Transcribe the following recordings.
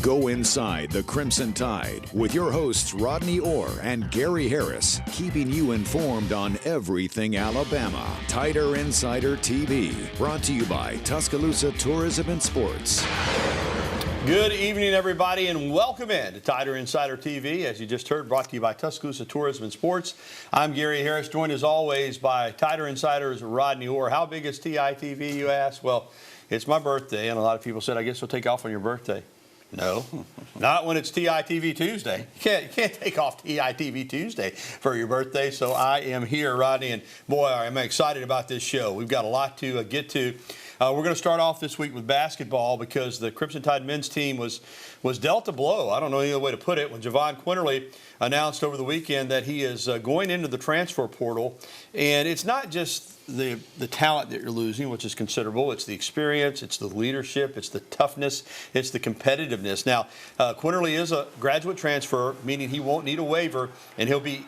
Go inside the Crimson Tide with your hosts Rodney Orr and Gary Harris, keeping you informed on everything Alabama. Tider Insider TV, brought to you by Tuscaloosa Tourism and Sports. Good evening, everybody, and welcome in to Tider Insider TV. As you just heard, brought to you by Tuscaloosa Tourism and Sports. I'm Gary Harris, joined as always by Tider Insider's Rodney Orr. How big is TITV, you ask? Well, it's my birthday, and a lot of people said, I guess we'll take off on your birthday. No, not when it's TITV Tuesday. You can't take off TITV Tuesday for your birthday. So I am here, Rodney, and boy, I'm excited about this show. We've got a lot to get to. We're going to start off this week with basketball because the Crimson Tide men's team was dealt a blow. I don't know any other way to put it. When Jahvon Quinerly announced over the weekend that he is going into the transfer portal, and it's not just the talent that you're losing, which is considerable. It's the experience, it's the leadership, it's the toughness, it's the competitiveness. Now, Quinerly is a graduate transfer, meaning he won't need a waiver, and he'll be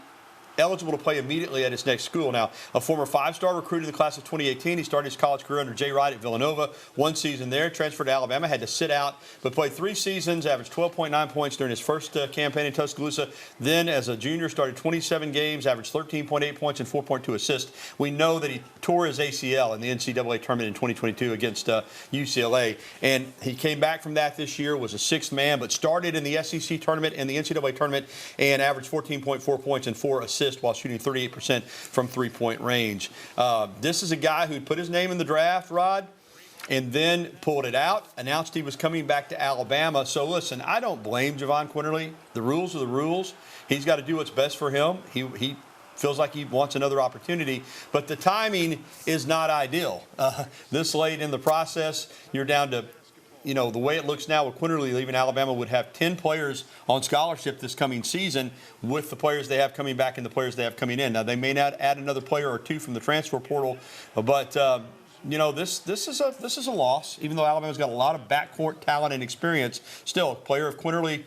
eligible to play immediately at his next school. Now, a former five-star recruit in the class of 2018, he started his college career under Jay Wright at Villanova. One season there, transferred to Alabama, had to sit out, but played 3 seasons, averaged 12.9 points during his first campaign in Tuscaloosa. Then, as a junior, started 27 games, averaged 13.8 points and 4.2 assists. We know that he tore his ACL in the NCAA tournament in 2022 against UCLA, and he came back from that this year, was a sixth man, but started in the SEC tournament and the NCAA tournament and averaged 14.4 points and 4 assists while shooting 38% from three-point range. This is a guy who put his name in the draft, Rod, and then pulled it out, announced he was coming back to Alabama. So, listen, I don't blame Jahvon Quinerly. The rules are the rules. He's got to do what's best for him. He feels like he wants another opportunity, but the timing is not ideal. This late in the process, you're down to, the way it looks now with Quinerly leaving Alabama would have 10 players on scholarship this coming season with the players they have coming back and the players they have coming in. Now, they may not add another player or two from the transfer portal, but this is a loss. Even though Alabama's got a lot of backcourt talent and experience, still a player of Quinerly's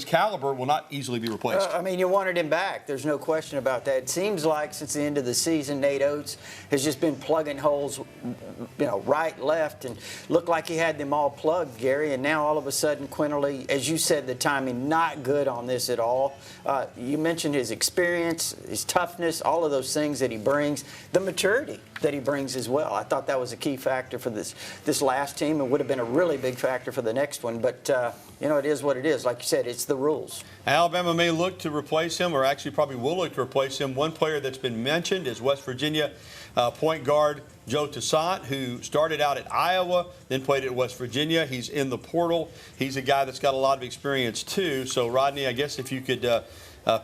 caliber will not easily be replaced. You wanted him back. There's no question about that. It seems like since the end of the season, Nate Oates has just been plugging holes, right, left, and looked like he had them all plugged, Gary. And now all of a sudden, Quinerly, as you said, the timing not good on this at all. You mentioned his experience, his toughness, all of those things that he brings, the maturity that he brings as well. I thought that was a key factor for this last team and would have been a really big factor for the next one. But, it is what it is. Like you said, it's the rules. Alabama may look to replace him, or actually probably will look to replace him. One player that's been mentioned is West Virginia point guard Joe Toussaint, who started out at Iowa, then played at West Virginia. He's in the portal. He's a guy that's got a lot of experience, too. So, Rodney, I guess if you could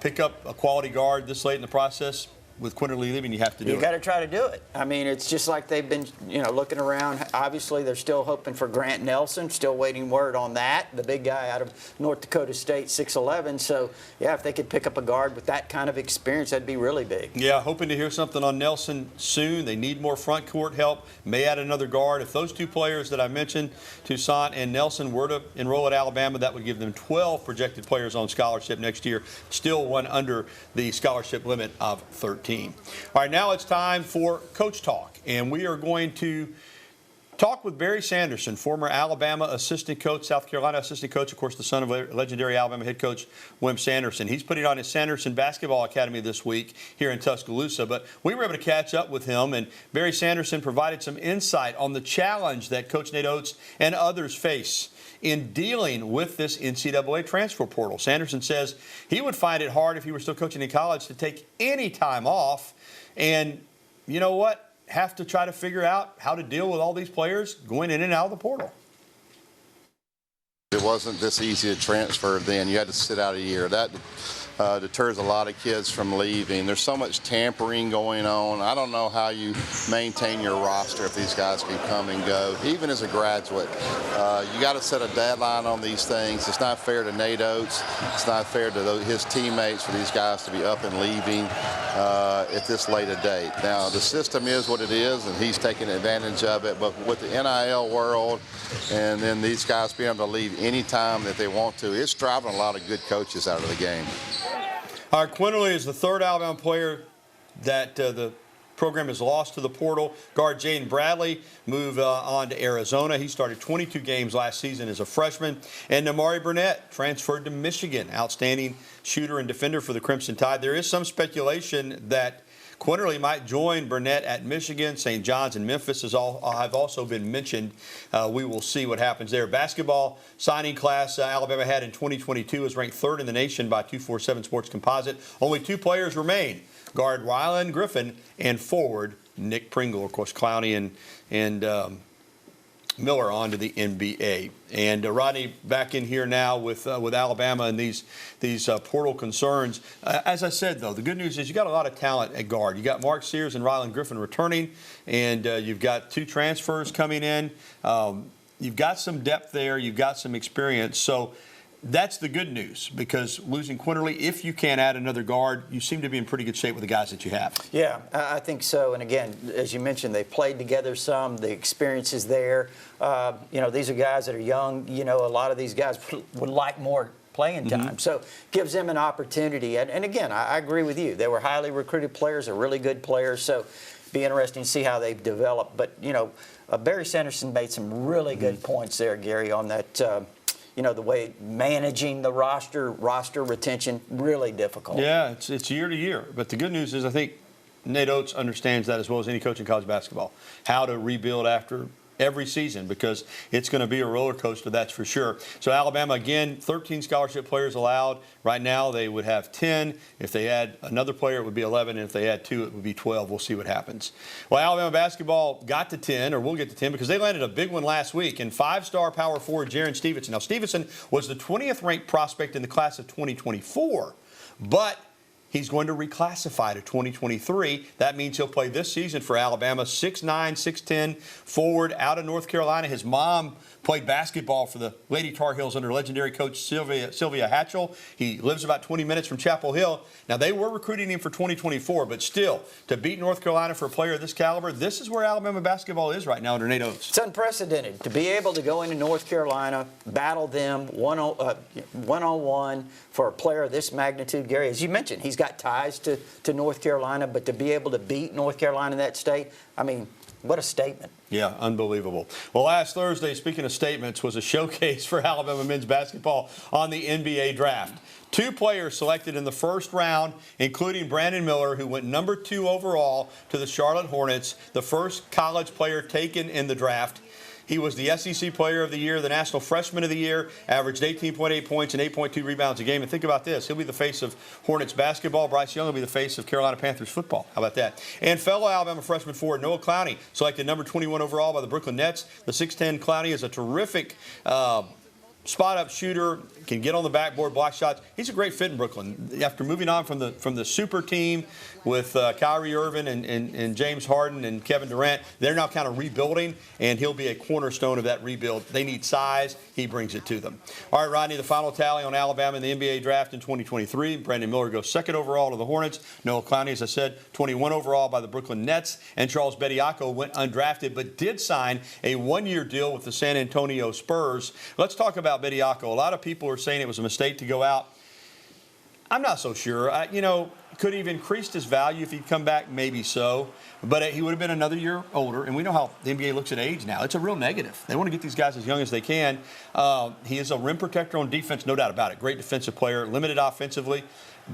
pick up a quality guard this late in the process, with Quinerly leaving, you have to do it. You got to try to do it. It's just like they've been, looking around. Obviously, they're still hoping for Grant Nelson, still waiting word on that, the big guy out of North Dakota State, 6'11". So, yeah, if they could pick up a guard with that kind of experience, that'd be really big. Yeah, hoping to hear something on Nelson soon. They need more front court help, may add another guard. If those two players that I mentioned, Toussaint and Nelson, were to enroll at Alabama, that would give them 12 projected players on scholarship next year, still one under the scholarship limit of 13. All right, now it's time for Coach Talk, and we are going to talk with Barry Sanderson, former Alabama assistant coach, South Carolina assistant coach, of course, the son of legendary Alabama head coach Wim Sanderson. He's putting on his Sanderson Basketball Academy this week here in Tuscaloosa, but we were able to catch up with him, and Barry Sanderson provided some insight on the challenge that Coach Nate Oates and others face in dealing with this NCAA transfer portal. Sanderson says he would find it hard if he were still coaching in college to take any time off and, have to try to figure out how to deal with all these players going in and out of the portal. It wasn't this easy to transfer then. You had to sit out a year. That deters a lot of kids from leaving. There's so much tampering going on. I don't know how you maintain your roster if these guys can come and go. Even as a graduate, you got to set a deadline on these things. It's not fair to Nate Oates. It's not fair to his teammates for these guys to be up and leaving at this late a date. Now, the system is what it is, and he's taking advantage of it. But with the NIL world and then these guys being able to leave any time that they want to, it's driving a lot of good coaches out of the game. Quinerly is the third Alabama player that the program has lost to the portal. Guard Jaden Bradley moved on to Arizona. He started 22 games last season as a freshman. And Namari Burnett transferred to Michigan. Outstanding shooter and defender for the Crimson Tide. There is some speculation that Quinerly might join Burnett at Michigan. St. John's and Memphis have also been mentioned. We will see what happens there. Basketball signing class Alabama had in 2022 was ranked 3rd in the nation by 247 Sports Composite. Only 2 players remain: guard Rylan Griffin and forward Nick Pringle. Of course, Clowney and Miller on to the NBA. And Rodney, back in here now with Alabama and these portal concerns. As I said, though, the good news is you got a lot of talent at guard. You got Mark Sears and Rylan Griffin returning, and you've got 2 transfers coming in. You've got some depth there. You've got some experience. So that's the good news, because losing Quinerly, if you can't add another guard, you seem to be in pretty good shape with the guys that you have. Yeah, I think so. And again, as you mentioned, they played together some. The experience is there. These are guys that are young. A lot of these guys would like more playing time. So gives them an opportunity. And again, I agree with you. They were highly recruited players, are really good players. So be interesting to see how they've developed. But, Barry Sanderson made some really good points there, Gary, on that the way managing the roster retention, really difficult. Yeah, it's year to year. But the good news is I think Nate Oates understands that as well as any coach in college basketball, how to rebuild after every season, because it's going to be a roller coaster, that's for sure. So Alabama, again, 13 scholarship players allowed. Right now they would have 10. If they add another player, it would be 11. And if they add 2, it would be 12. We'll see what happens. Well, Alabama basketball got to 10, or will get to 10, because they landed a big one last week in 5-star power forward Jaron Stevenson. Now, Stevenson was the 20th ranked prospect in the class of 2024, but he's going to reclassify to 2023. That means he'll play this season for Alabama. 6'9", 6'10", forward out of North Carolina. His mom played basketball for the Lady Tar Heels under legendary coach Sylvia Hatchell. He lives about 20 minutes from Chapel Hill. Now, they were recruiting him for 2024, but still, to beat North Carolina for a player of this caliber, this is where Alabama basketball is right now under Nate Oates. It's unprecedented to be able to go into North Carolina, battle them one-on-one for a player of this magnitude. Gary, as you mentioned, he's got ties to North Carolina, but to be able to beat North Carolina in that state, I mean, what a statement. Yeah, unbelievable. Well, last Thursday, speaking of statements, was a showcase for Alabama men's basketball on the NBA draft. 2 players selected in the first round, including Brandon Miller, who went number 2 overall to the Charlotte Hornets, the first college player taken in the draft. He was the SEC Player of the Year, the National Freshman of the Year, averaged 18.8 points and 8.2 rebounds a game. And think about this. He'll be the face of Hornets basketball. Bryce Young will be the face of Carolina Panthers football. How about that? And fellow Alabama freshman forward Noah Clowney, selected number 21 overall by the Brooklyn Nets. The 6'10 Clowney is a terrific spot-up shooter, can get on the backboard, block shots. He's a great fit in Brooklyn. After moving on from the super team with Kyrie Irving and James Harden and Kevin Durant, they're now kind of rebuilding, and he'll be a cornerstone of that rebuild. They need size. He brings it to them. All right, Rodney, the final tally on Alabama in the NBA draft in 2023. Brandon Miller goes 2nd overall to the Hornets. Noah Clowney, as I said, 21 overall by the Brooklyn Nets. And Charles Bediako went undrafted but did sign a 1-year deal with the San Antonio Spurs. Let's talk about Bediako. A lot of people are saying it was a mistake to go out. I'm not so sure. Could he have increased his value if he'd come back? Maybe so. But he would have been another year older. And we know how the NBA looks at age now. It's a real negative. They want to get these guys as young as they can. He is a rim protector on defense, no doubt about it. Great defensive player, limited offensively.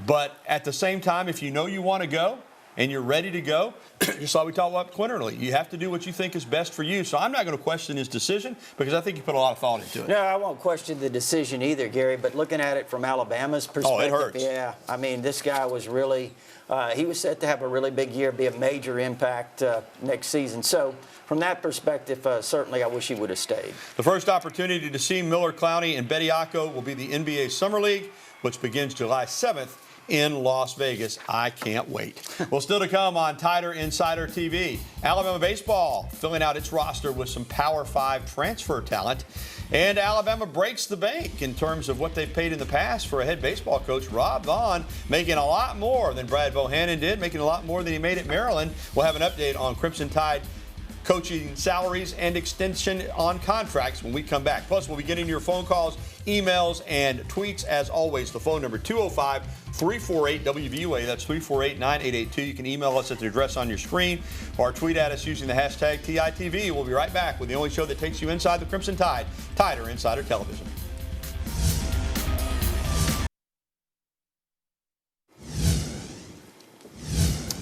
But at the same time, if you know you want to go and you're ready to go, just like we talked about Quinerly, you have to do what you think is best for you. So I'm not going to question his decision, because I think he put a lot of thought into it. No, I won't question the decision either, Gary, but looking at it from Alabama's perspective, it hurts. Yeah, I mean, this guy was really, he was set to have a really big year, be a major impact next season. So from that perspective, certainly I wish he would have stayed. The first opportunity to see Miller, Clowney, and Bediako will be the NBA Summer League, which begins July 7th. In Las Vegas. I can't wait. Well, still to come on Tider Insider TV. Alabama baseball filling out its roster with some Power 5 transfer talent. And Alabama breaks the bank in terms of what they've paid in the past for a head baseball coach, Rob Vaughn, making a lot more than Brad Bohannon did, making a lot more than he made at Maryland. We'll have an update on Crimson Tide coaching salaries and extension on contracts when we come back. Plus, we'll be getting your phone calls, emails, and tweets as always. The phone number 205-348-WVUA. That's 348-9882. You can email us at the address on your screen or tweet at us using the hashtag TITV. We'll be right back with the only show that takes you inside the Crimson Tide, Tider Insider Television.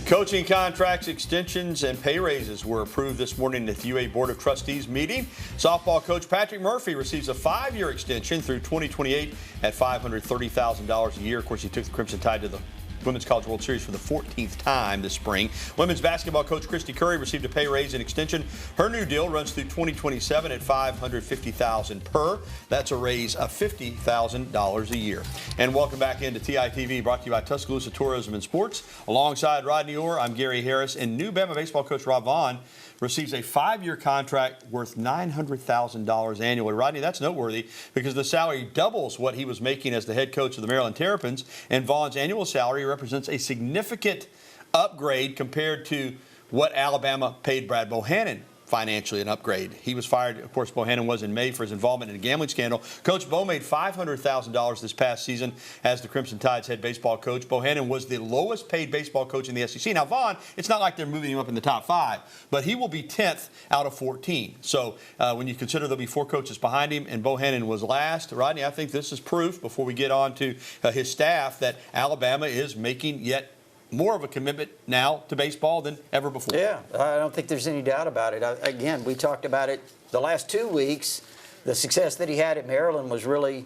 Coaching contracts, extensions, and pay raises were approved this morning at the UA Board of Trustees meeting. Softball coach Patrick Murphy receives a 5-year extension through 2028 at $530,000 a year. Of course, he took the Crimson Tide to the Women's College World Series for the 14th time this spring. Women's basketball coach Christy Curry received a pay raise and extension. Her new deal runs through 2027 at $550,000 per. That's a raise of $50,000 a year. And welcome back into TITV, brought to you by Tuscaloosa Tourism and Sports. Alongside Rodney Orr, I'm Gary Harris, and new Bama baseball coach Rob Vaughn receives a 5-year contract worth $900,000 annually. Rodney, that's noteworthy because the salary doubles what he was making as the head coach of the Maryland Terrapins, and Vaughn's annual salary represents a significant upgrade compared to what Alabama paid Brad Bohannon. Financially an upgrade. He was fired, of course, Bohannon was in May for his involvement in a gambling scandal. Coach Bo made $500,000 this past season as the Crimson Tide's head baseball coach. Bohannon was the lowest paid baseball coach in the SEC. Now, Vaughn, it's not like they're moving him up in the top 5, but he will be 10th out of 14. So when you consider there'll be 4 coaches behind him and Bohannon was last, Rodney, I think this is proof before we get on to his staff that Alabama is making yet more of a commitment now to baseball than ever before. Yeah, I don't think there's any doubt about it. Again, we talked about it the last 2 weeks. The success that he had at Maryland was really,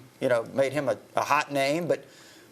made him a hot name.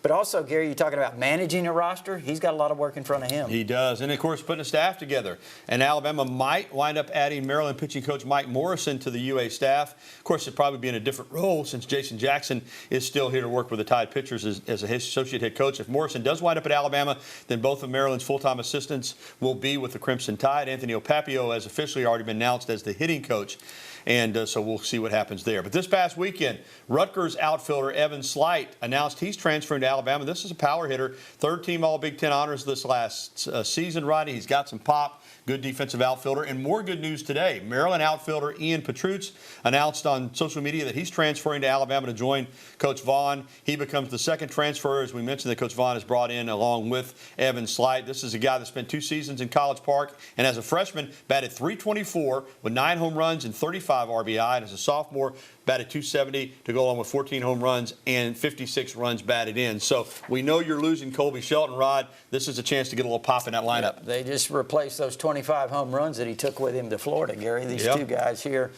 But also, Gary, you're talking about managing a roster. He's got a lot of work in front of him. He does. And, of course, putting a staff together. And Alabama might wind up adding Maryland pitching coach Mike Morrison to the UA staff. Of course, it'd probably be in a different role since Jason Jackson is still here to work with the Tide pitchers as a associate head coach. If Morrison does wind up at Alabama, then both of Maryland's full-time assistants will be with the Crimson Tide. Anthony Opapio has officially already been announced as the hitting coach. And so we'll see what happens there. But this past weekend, Rutgers outfielder Evan Slight announced he's transferring to Alabama. This is a power hitter, 3rd-team All-Big Ten honors this last season, Rodney. He's got some pop, good defensive outfielder. And more good news today. Maryland outfielder Ian Petrutz announced on social media that he's transferring to Alabama to join Coach Vaughn. He becomes the 2nd transfer, as we mentioned, that Coach Vaughn has brought in along with Evan Slight. This is a guy that spent 2 seasons in College Park and as a freshman batted .324 with 9 home runs and 35 RBI, and as a sophomore batted .270 to go along with 14 home runs and 56 runs batted in. So we know you're losing Colby Shelton, Rod. This is a chance to get a little pop in that lineup. Yeah, they just replaced those 25 home runs that he took with him to Florida, Gary. These 2 guys here,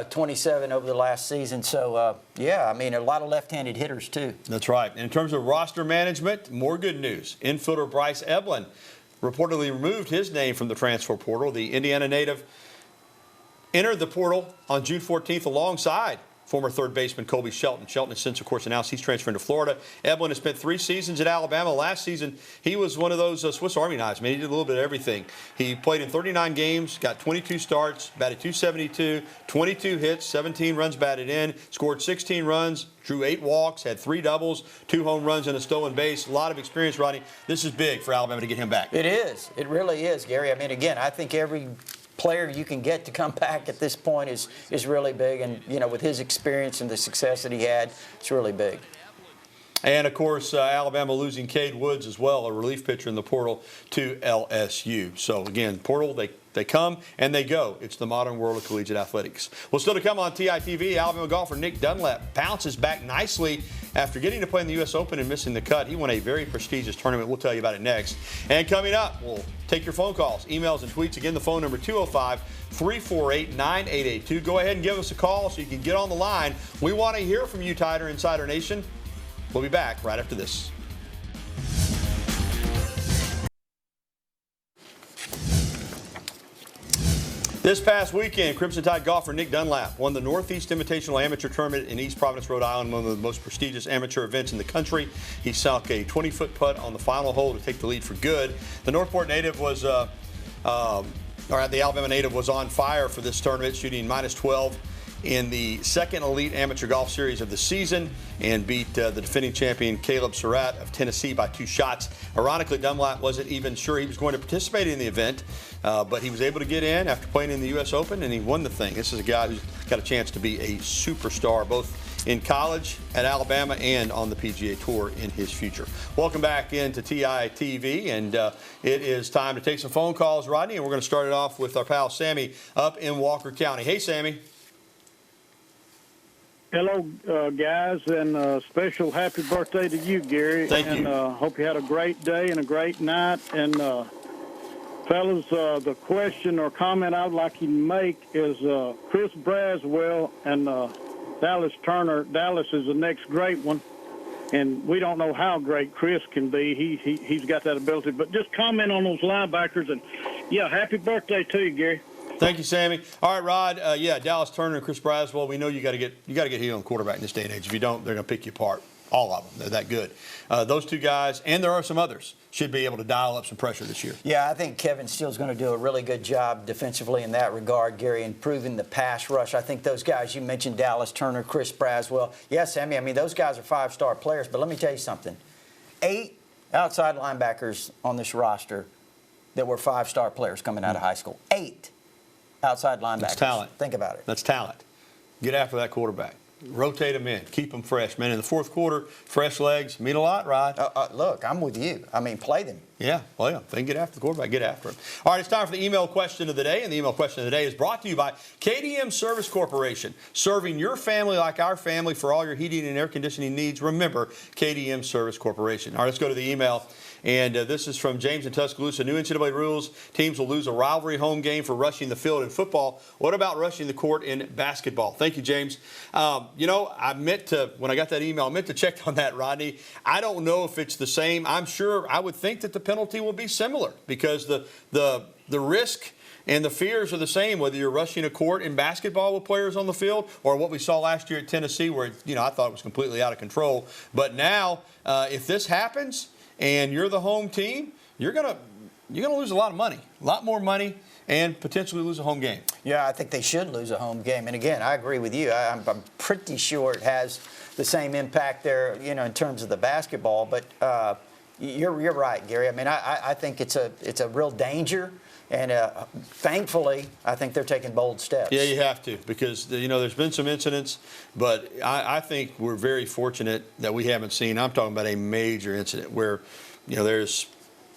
27 over the last season. So, a lot of left-handed hitters, too. That's right. And in terms of roster management, more good news. Infielder Bryce Eblin reportedly removed his name from the transfer portal. The Indiana native entered the portal on June 14th alongside former 3rd baseman Colby Shelton. Shelton has since, of course, announced he's transferring to Florida. Eblin has spent 3 seasons at Alabama. Last season, he was one of those Swiss Army knives. He did a little bit of everything. He played in 39 games, got 22 starts, batted .272, 22 hits, 17 runs batted in, scored 16 runs, drew 8 walks, had 3 doubles, 2 home runs, and a stolen base. A lot of experience, Rodney. This is big for Alabama to get him back. It is. It really is, Gary. Again, I think every player you can get to come back at this point is really big. And, with his experience and the success that he had, it's really big. And, of course, Alabama losing Cade Woods as well, a relief pitcher in the portal, to LSU. So, again, portal, they come and they go. It's the modern world of collegiate athletics. Well, still to come on TITV, Alabama golfer Nick Dunlap bounces back nicely after getting to play in the U.S. Open and missing the cut. He won a very prestigious tournament. We'll tell you about it next. And coming up, we'll take your phone calls, emails, and tweets. Again, the phone number 205-348-9882. Go ahead and give us a call so you can get on the line. We want to hear from you, Tider Insider Nation. We'll be back right after this. This past weekend, Crimson Tide golfer Nick Dunlap won the Northeast Invitational Amateur Tournament in East Providence, Rhode Island, one of the most prestigious amateur events in the country. He sunk a 20-foot putt on the final hole to take the lead for good. The Northport native was, the Alabama native was on fire for this tournament, shooting -12 in the second Elite Amateur Golf Series of the season and beat the defending champion Caleb Surratt of Tennessee by 2 shots. Ironically, Dunlap wasn't even sure he was going to participate in the event, but he was able to get in after playing in the U.S. Open, and he won the thing. This is a guy who's got a chance to be a superstar, both in college at Alabama and on the PGA Tour in his future. Welcome back into TI TV, and it is time to take some phone calls, Rodney, and we're going to start it off with our pal Sammy up in Walker County. Hey, Sammy. Hello, guys, and special happy birthday to you, Gary. Thank you. And hope you had a great day and a great night. And, fellas, the question or comment I'd like you to make is Chris Braswell and Dallas Turner. Dallas is the next great one, and we don't know how great Chris can be. He's got that ability. But just comment on those linebackers, and, yeah, happy birthday to you, Gary. Thank you, Sammy. All right, Rod. Yeah, Dallas Turner and Chris Braswell. We know you got to get heat on quarterback in this day and age. If you don't, they're going to pick you apart. All of them. They're that good. Those 2 guys, and there are some others, should be able to dial up some pressure this year. Yeah, I think Kevin Steele's going to do a really good job defensively in that regard, Gary, improving the pass rush. I think those guys you mentioned, Dallas Turner, Chris Braswell. Yes, Sammy, I mean, those guys are 5-star players, but let me tell you something. 8 outside linebackers on this roster that were 5-star players coming out of high school. 8 outside linebackers. That's talent. Think about it. That's talent. Get after that quarterback. Rotate them in. Keep them fresh, man. In the fourth quarter, fresh legs mean a lot, Rod. Look, I'm with you. I mean, play them. Yeah, well, yeah. If they can get after the quarterback, get after him. All right, it's time for the email question of the day, and the email question of the day is brought to you by KDM Service Corporation, serving your family like our family for all your heating and air conditioning needs. Remember, KDM Service Corporation. All right, let's go to the email. And this is from James in Tuscaloosa. New NCAA rules. Teams will lose a rivalry home game for rushing the field in football. What about rushing the court in basketball? Thank you, James. You know, when I got that email, I meant to check on that, Rodney. I don't know if it's the same. I would think that the penalty will be similar because the risk and the fears are the same, whether you're rushing a court in basketball with players on the field or what we saw last year at Tennessee where, I thought it was completely out of control. But now, if this happens, and you're the home team, you're gonna lose a lot of money, a lot more money, and potentially lose a home game. Yeah, I think they should lose a home game. And again, I agree with you. I'm pretty sure it has the same impact there, in terms of the basketball. But you're right, Gary. I mean, I think it's a real danger. And thankfully, I think they're taking bold steps. Yeah, you have to because, there's been some incidents, but I think we're very fortunate that we haven't seen, I'm talking about a major incident where, there's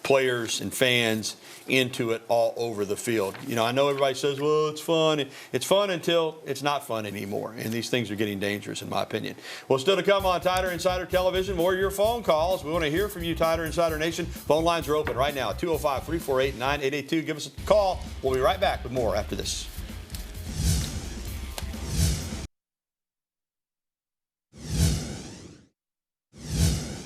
players and fans into it all over the field. I know everybody says, well, it's fun. It's fun until it's not fun anymore, and these things are getting dangerous, in my opinion. Well, still to come on Tider Insider Television, more of your phone calls. We want to hear from you, Tider Insider Nation. Phone lines are open right now, 205-348-9882. Give us a call. We'll be right back with more after this.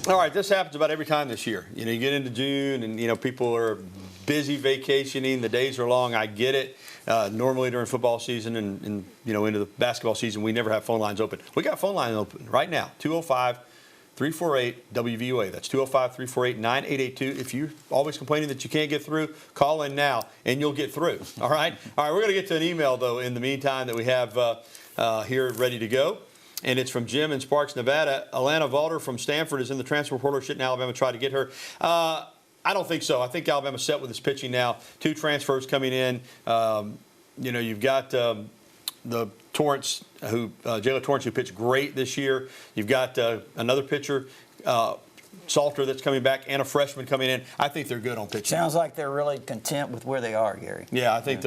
All right, this happens about every time this year. You get into June and, people are busy vacationing. The days are long. I get it. Normally during football season and into the basketball season, we never have phone lines open. We got phone lines open right now, 205-348-WVOA. That's 205-348-9882. If you're always complaining that you can't get through, call in now and you'll get through. All right? All right, we're going to get to an email, though, in the meantime that we have here ready to go. And it's from Jim in Sparks, Nevada. Alana Valder from Stanford is in the transfer portal. Shouldn't Alabama try to get her? I don't think so. I think Alabama's set with its pitching now. 2 transfers coming in. You've got the Torrance, Jayla Torrance, who pitched great this year. You've got another pitcher, Salter, that's coming back, and a freshman coming in. I think they're good on pitching. Sounds like they're really content with where they are, Gary. Yeah, I think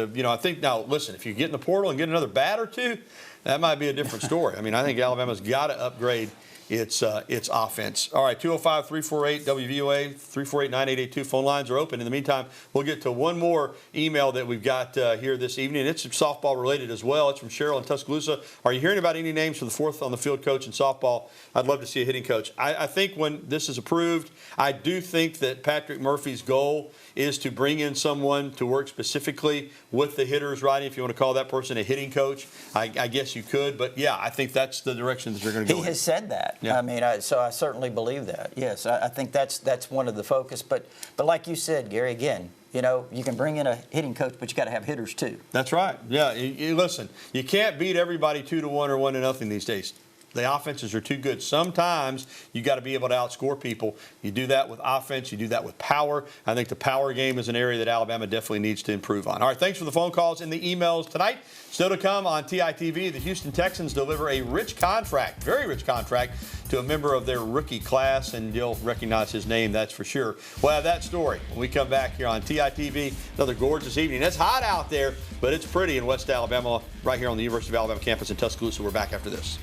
now, listen, if you get in the portal and get another bat or 2, that might be a different story. I mean, I think Alabama's got to upgrade its offense. All right, 205-348-WVOA, 348-9882. Phone lines are open. In the meantime, we'll get to one more email that we've got here this evening. It's softball related as well. It's from Cheryl in Tuscaloosa. Are you hearing about any names for the 4th on the field coach in softball? I'd love to see a hitting coach. I think when this is approved, I do think that Patrick Murphy's goal is to bring in someone to work specifically with the hitters, Rodney, if you want to call that person a hitting coach. I guess you could, but yeah, I think that's the direction that they're going to go in. He has said that. Yeah. I mean, so I certainly believe that. Yes, I think that's one of the focus. But like you said, Gary, again, You know, you can bring in a hitting coach, but you got to have hitters too. That's right. Yeah, listen, you can't beat everybody 2-1 or 1-0 these days. The offenses are too good. Sometimes you got to be able to outscore people. You do that with offense. You do that with power. I think the power game is an area that Alabama definitely needs to improve on. All right, thanks for the phone calls and the emails tonight. Still to come on TITV, the Houston Texans deliver a rich contract, very rich contract, to a member of their rookie class, and you'll recognize his name, that's for sure. We'll have that story when we come back here on TITV. Another gorgeous evening. It's hot out there, but it's pretty in West Alabama, right here on the University of Alabama campus in Tuscaloosa. We're back after this.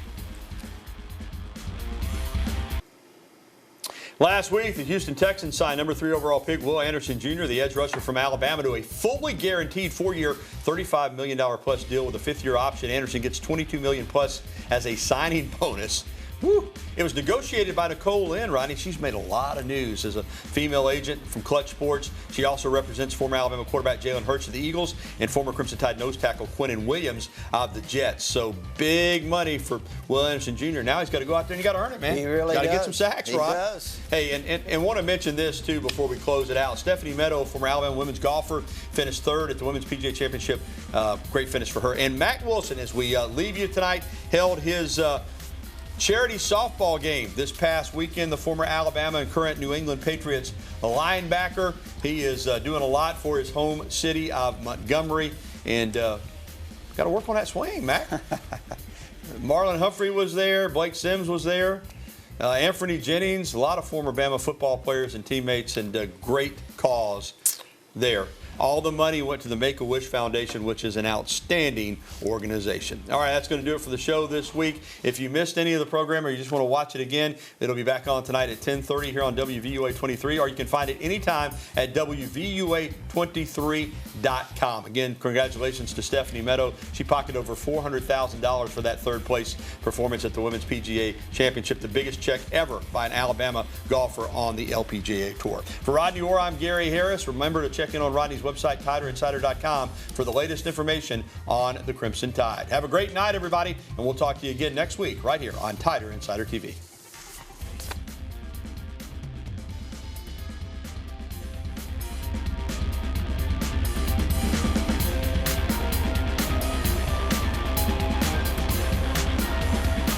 Last week, the Houston Texans signed number 3 overall pick Will Anderson Jr., the edge rusher from Alabama, to a fully guaranteed 4-year, $35 million plus deal with a 5th-year option. Anderson gets $22 million plus as a signing bonus. Woo. It was negotiated by Nicole Lynn, Rodney. She's made a lot of news as a female agent from Clutch Sports. She also represents former Alabama quarterback Jalen Hurts of the Eagles and former Crimson Tide nose tackle Quinnen Williams of the Jets. So big money for Will Anderson Jr. Now he's got to go out there and you got to earn it, man. He really got to does. get some sacks, Rob. He does. Hey, and want to mention this, too, before we close it out. Stephanie Meadow, former Alabama women's golfer, finished 3rd at the Women's PGA Championship. Great finish for her. And Mac Wilson, as we leave you tonight, held his charity softball game this past weekend. The former Alabama and current New England Patriots linebacker. He is doing a lot for his home city of Montgomery. And got to work on that swing, Mac. Marlon Humphrey was there. Blake Sims was there. Anthony Jennings, a lot of former Bama football players and teammates, and a great cause there. All the money went to the Make-A-Wish Foundation, which is an outstanding organization. All right, that's going to do it for the show this week. If you missed any of the program or you just want to watch it again, it'll be back on tonight at 10:30 here on WVUA 23, or you can find it anytime at WVUA23.com. Again, congratulations to Stephanie Meadow. She pocketed over $400,000 for that 3rd place performance at the Women's PGA Championship, the biggest check ever by an Alabama golfer on the LPGA Tour. For Rodney Orr, I'm Gary Harris. Remember to check in on Rodney's website, TiderInsider.com, for the latest information on the Crimson Tide. Have a great night, everybody, and we'll talk to you again next week right here on Tider Insider TV.